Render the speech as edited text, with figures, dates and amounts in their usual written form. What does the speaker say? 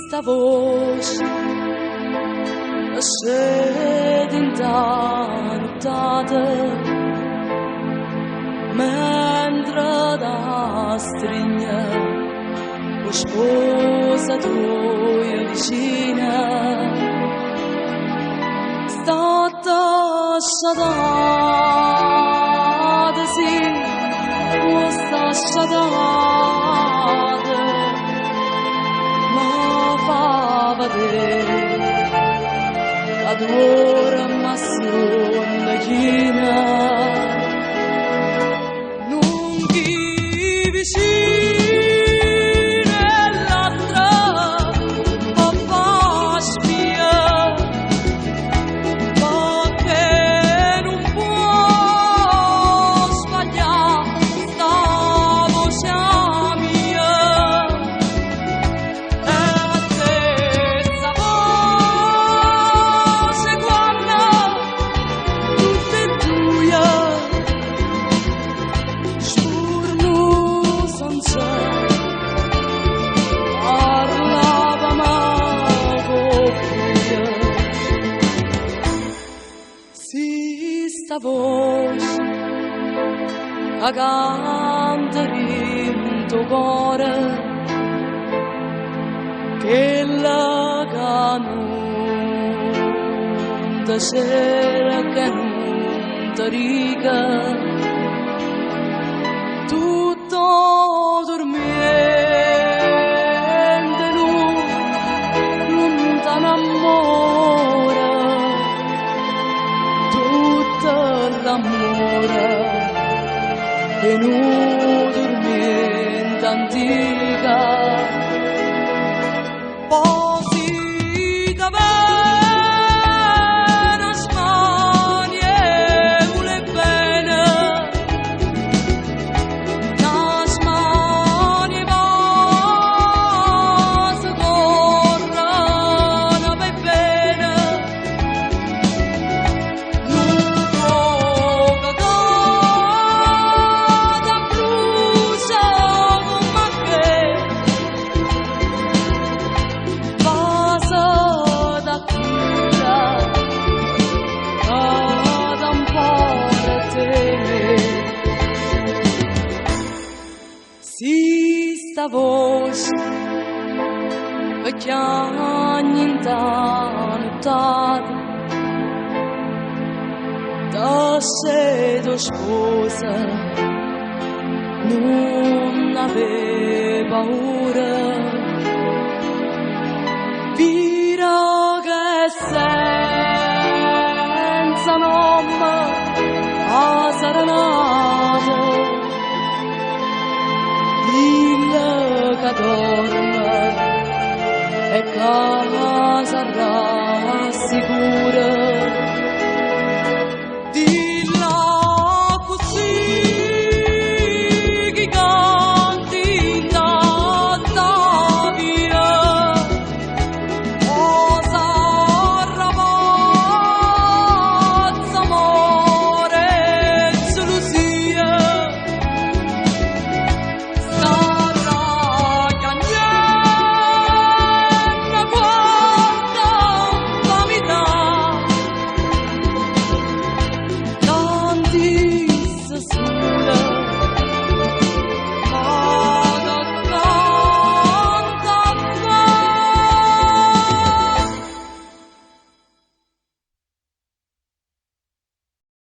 sta voce scende da nottata mentre da strigna o sposa tua vicina stata sciatata sì o sta sciatata ma fa vedere ad ora ma sono china non chi vicino e l'altra papà spia ma che non può sbagliare sta voce mia e stessa voce quando tutte due sturno senza parlava mago si sta voce a cantare in tuo cuore che la canunta c'era che non ti riga tutto dormiente non ti innamora tutto l'amore e non dormiente antica posita bene spanievole bene la smanie vase corrano per bene non poca cosa brucia come che vase da cura cada un po' da te si sta voce che chiagni in nottata da sé tua sposa non aveva paura vira che senza nome a serenata il che dorme e casa rassicura